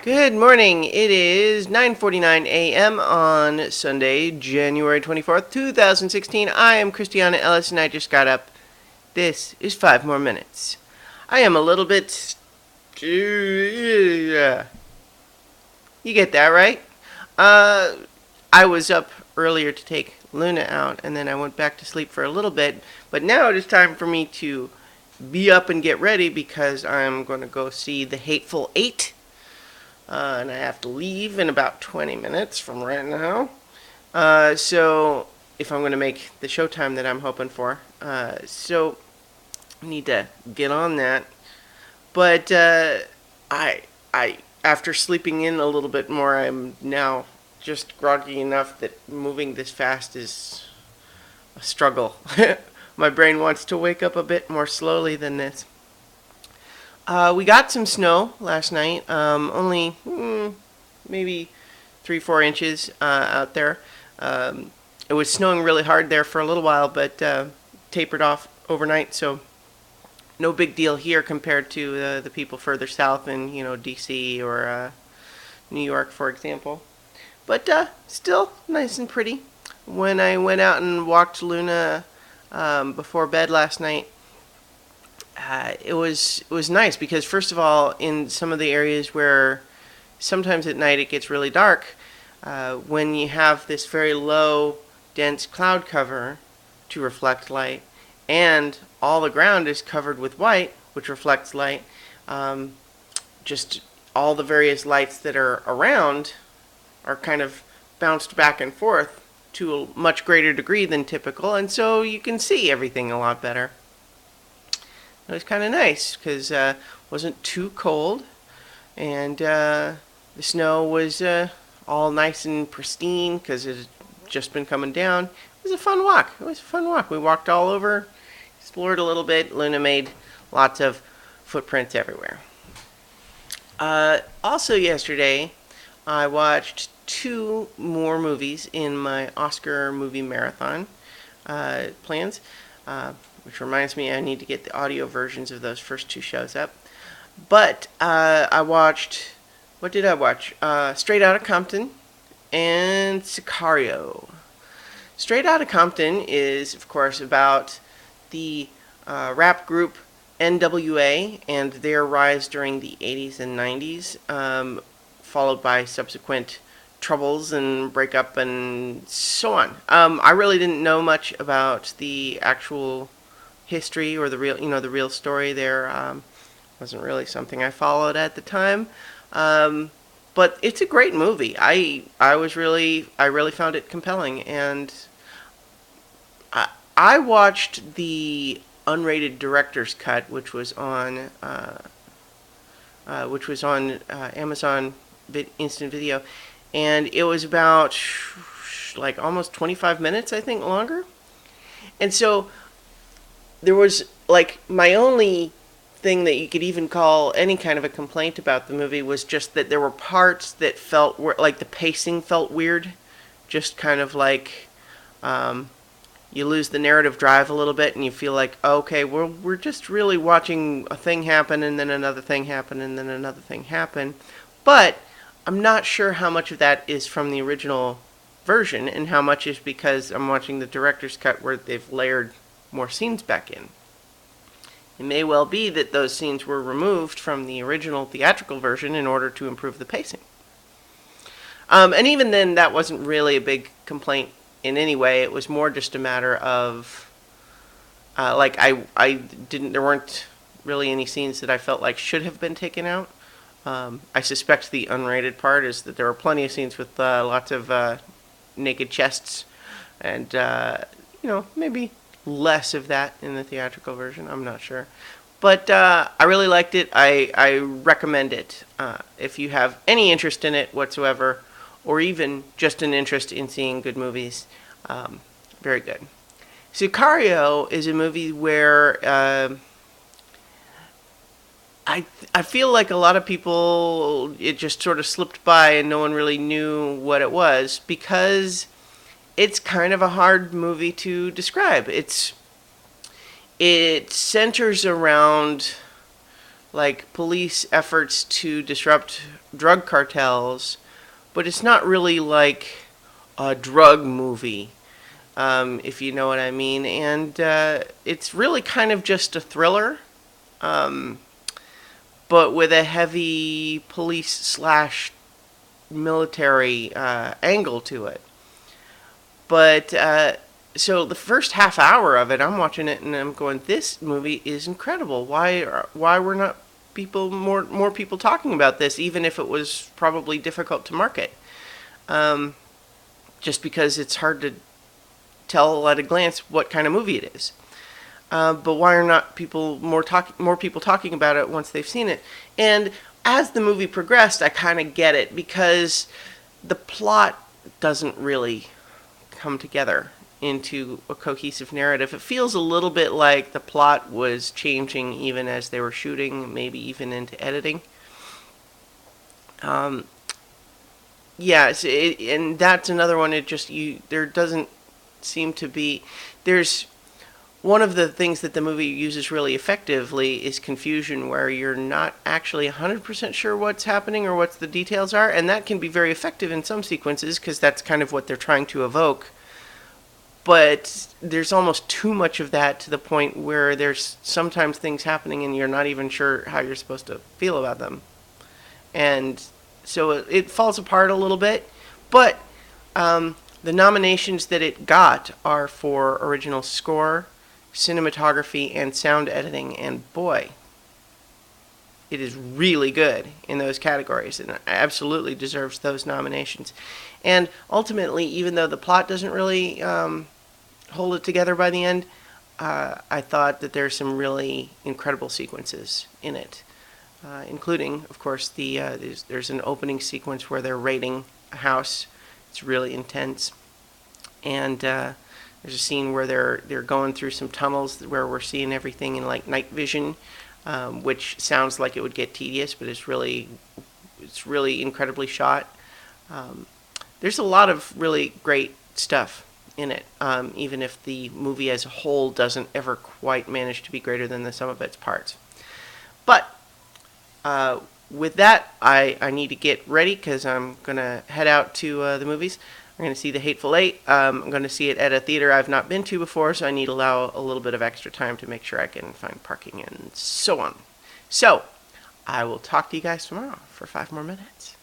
Good morning. It is 9:49 a.m. on Sunday, January 24th, 2016. I am Christiana Ellis and I just got up. This is 5 more minutes. I am a little bit you get that, right? Uh I was up earlier to take Luna out and then I went back to sleep for a little bit, but now it is time for me to be up and get ready because I'm going to go see The Hateful Eight. And I have to leave in about 20 minutes from right now. So if I'm going to make the showtime that I'm hoping for, so I need to get on that. But I after sleeping in a little bit more, I'm now just groggy enough that moving this fast is a struggle. My brain wants to wake up a bit more slowly than this. We got some snow last night. Only maybe 3-4 inches out there. It was snowing really hard there for a little while, but tapered off overnight. So no big deal here compared to the people further south in D.C. or New York, for example. But still nice and pretty. When I went out and walked Luna before bed last night, it was nice because first of all, in some of the areas where sometimes at night it gets really dark, when you have this very low, dense cloud cover to reflect light, and all the ground is covered with white, which reflects light, just all the various lights that are around are kind of bounced back and forth to a much greater degree than typical, and so you can see everything a lot better. It was kind of nice because it wasn't too cold, and the snow was all nice and pristine because it had just been coming down. It was a fun walk. It was a fun walk. We walked all over, explored a little bit. Luna made lots of footprints everywhere. Also yesterday, I watched 2 more movies in my Oscar movie marathon plans. Which reminds me I need to get the audio versions of those first 2 shows up. But I watched, what did I watch? Straight Outta Compton and Sicario. Straight Outta Compton is, of course, about the rap group NWA and their rise during the 80s and 90s, followed by subsequent troubles and breakup and so on. I really didn't know much about the actual history or the real story there. Wasn't really something I followed at the time. But it's a great movie. I really found it compelling, and I watched the unrated director's cut, which was on Amazon Instant Video, and it was about like almost 25 minutes, I think, longer. And so there was like my only thing that you could even call any kind of a complaint about the movie was just that there were parts that felt like the pacing felt weird, just kind of like you lose the narrative drive a little bit and you feel like, okay, we're just really watching a thing happen and then another thing happen and then another thing happen. But I'm not sure how much of that is from the original version and how much is because I'm watching the director's cut where they've layered more scenes back in. It may well be that those scenes were removed from the original theatrical version in order to improve the pacing. And even then, that wasn't really a big complaint in any way. It was more just a matter of, I didn't, there weren't really any scenes that I felt like should have been taken out. I suspect the unrated part is that there were plenty of scenes with lots of naked chests and, maybe less of that in the theatrical version. I'm not sure. But I really liked it. I recommend it. If you have any interest in it whatsoever, or even just an interest in seeing good movies, very good. Sicario is a movie where I feel like a lot of people, it just sort of slipped by and no one really knew what it was because it's kind of a hard movie to describe. It centers around like police efforts to disrupt drug cartels, but it's not really like a drug movie, if you know what I mean. And it's really kind of just a thriller, um, but with a heavy police slash military angle to it. But so the first half hour of it, I'm watching it and I'm going, "This movie is incredible. Why were not more people talking about this, even if it was probably difficult to market? Um, just because it's hard to tell at a glance what kind of movie it is. But why are not more people talking about it once they've seen it? And as the movie progressed, I kind of get it because the plot doesn't really come together into a cohesive narrative. It feels a little bit like the plot was changing even as they were shooting, maybe even into editing. Um, and that's another one. There doesn't seem to be there's one of the things that the movie uses really effectively is confusion, where you're not actually 100% sure what's happening or what the details are, and that can be very effective in some sequences because that's kind of what they're trying to evoke. But there's almost too much of that to the point where there's sometimes things happening and you're not even sure how you're supposed to feel about them. And so it falls apart a little bit. But the nominations that it got are for original score, cinematography, and sound editing. And boy, it is really good in those categories and absolutely deserves those nominations. And ultimately, even though the plot doesn't really hold it together by the end, I thought that there's some really incredible sequences in it, including, of course, there's an opening sequence where they're raiding a house. It's really intense, and there's a scene where they're going through some tunnels where we're seeing everything in like night vision, which sounds like it would get tedious, but it's really incredibly shot. There's a lot of really great stuff in it, even if the movie as a whole doesn't ever quite manage to be greater than the sum of its parts. But with that, I need to get ready because I'm going to head out to the movies. I'm going to see The Hateful Eight. I'm going to see it at a theater I've not been to before, so I need to allow a little bit of extra time to make sure I can find parking and so on. So, I will talk to you guys tomorrow for 5 more minutes.